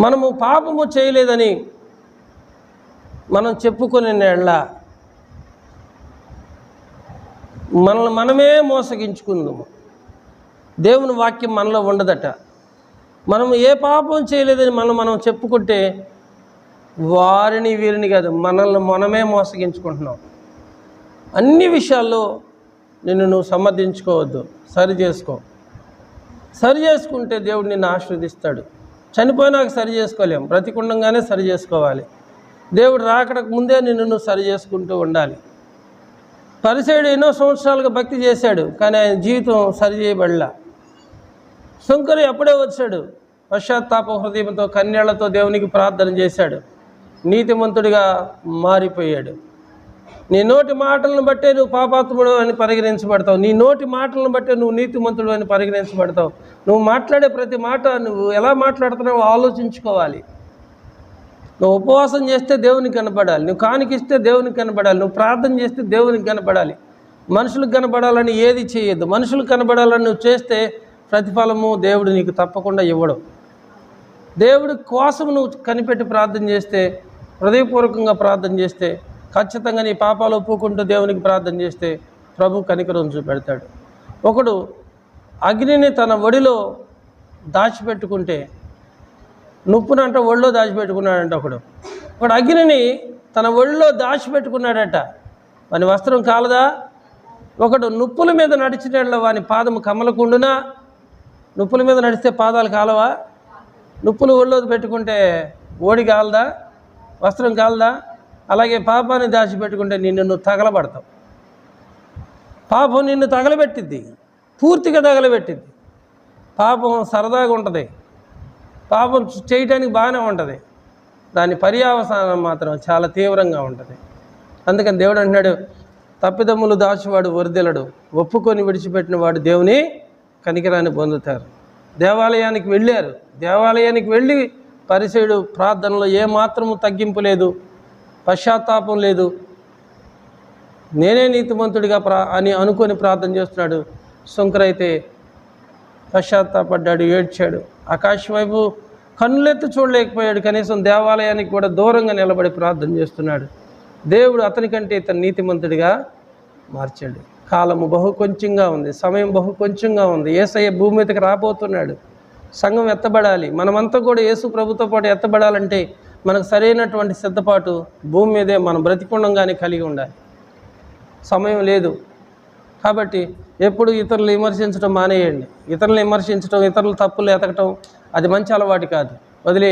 మనము పాపము చేయలేదని మనం చెప్పుకునే నెల మనల్ని మనమే మోసగించుకుందాము. దేవుని వాక్యం మనలో ఉండదట. మనం ఏ పాపం చేయలేదని మనం చెప్పుకుంటే వారిని వీరిని కాదు, మనల్ని మనమే మోసగించుకుంటున్నాం. అన్ని విషయాల్లో నువ్వు సమర్థించుకోవద్దు, సరి చేసుకో. సరి చేసుకుంటే దేవుడు నిన్ను ఆశీర్వదిస్తాడు. చనిపోయినాక సరి చేసుకోలేం, బ్రతికుండగానే సరి చేసుకోవాలి. దేవుడు రాకడకు ముందే నువ్వు సరి చేసుకుంటూ ఉండాలి. పరిసయుడు ఎన్నో సంవత్సరాలుగా భక్తి చేశాడు, కానీ ఆయన జీవితం సరి చేయబడలా. శంకరు అప్పుడే వచ్చాడు, పశ్చాత్తాప హృదయంతో కన్యళ్లతో దేవునికి ప్రార్థన చేశాడు, నీతిమంతుడిగా మారిపోయాడు. నీ నోటి మాటలను బట్టే నువ్వు పాపాత్ముడు అని పరిగణించబడతావు. నీ నోటి మాటలను బట్టే నువ్వు నీతిమంతుడు అని పరిగణించబడతావు. నువ్వు మాట్లాడే ప్రతి మాట నువ్వు ఎలా మాట్లాడుతున్నావో ఆలోచించుకోవాలి. నువ్వు ఉపవాసం చేస్తే దేవునికి కనబడాలి, నువ్వు కానికిస్తే దేవునికి కనబడాలి, నువ్వు ప్రార్థన చేస్తే దేవునికి కనబడాలి. మనుషులకు కనబడాలని ఏది చేయొద్దు. మనుషులకు కనబడాలని నువ్వు చేస్తే ప్రతిఫలము దేవుడు నీకు తప్పకుండా ఇవ్వడు. దేవుడి కోసం నువ్వు కనిపెట్టి ప్రార్థన చేస్తే, హృదయపూర్వకంగా ప్రార్థన చేస్తే, ఖచ్చితంగా నీ పాపాలు ఒప్పుకుంటూ దేవునికి ప్రార్థన చేస్తే ప్రభు కనికరం చూపెడతాడు. ఒకడు అగ్నిని తన ఒడిలో దాచిపెట్టుకుంటే, నుప్పునంట ఒళ్ళో దాచిపెట్టుకున్నాడంట. ఒకడు అగ్నిని తన ఒళ్ళో దాచిపెట్టుకున్నాడట, వాని వస్త్రం కాలదా? ఒకడు నుప్పుల మీద నడిచినట్ల వాని పాదము కమలకుండునా? నుప్పుల మీద నడిస్తే పాదాలు కాలవా? నుప్పులు ఒళ్ళో పెట్టుకుంటే ఓడి కాలదా? వస్త్రం కాలదా? అలాగే పాపాన్ని దాచిపెట్టుకుంటే నువ్వు తగలబడతావు. పాపం నిన్ను తగలబెట్టిద్ది, పూర్తిగా తగలబెట్టిద్ది. పాపం సరదాగా ఉంటుంది, పాపం చేయటానికి బాగానే ఉంటుంది, దాని పర్యావసానం మాత్రం చాలా తీవ్రంగా ఉంటుంది. అందుకని దేవుడు అంటున్నాడు, తప్పిదమ్ములు దాచివాడు వర్ధిల్లడు, ఒప్పుకొని విడిచిపెట్టిన వాడు దేవుని కనికరాన్ని పొందుతారు. దేవాలయానికి వెళ్ళారు, దేవాలయానికి వెళ్ళి పరిసయుడు ప్రార్థనలో ఏమాత్రము తగ్గింపు లేదు, పశ్చాత్తాపం లేదు, నేనే నీతిమంతుడిగా అని అనుకొని ప్రార్థన చేస్తున్నాడు. శంకరైతే పశ్చాత్తాపడ్డాడు, ఏడ్చాడు, ఆకాశం వైపు కన్నులెత్తి చూడలేకపోయాడు. కనీసం దేవాలయానికి కూడా దూరంగా నిలబడి ప్రార్థన చేస్తున్నాడు. దేవుడు అతని కంటే ఇతను నీతిమంతుడిగా మార్చాడు. కాలము బహు కొంచెంగా ఉంది, సమయం బహు కొంచెంగా ఉంది. యేసయ్య భూమి మీదకి రాబోతున్నాడు. సంఘం ఎత్తబడాలి. మనమంతా కూడా యేసు ప్రభుతో పాటు ఎత్తబడాలంటే మనకు సరైనటువంటి సిద్ధపాటు భూమి మీదే మనం బ్రతికుండంగానే కలిగి ఉండాలి. సమయం లేదు కాబట్టి ఎప్పుడు ఇతరులు విమర్శించడం మానేయండి. ఇతరులు విమర్శించడం, ఇతరుల తప్పులు ఎతకటం అది మంచి అలవాటు కాదు, వదిలే.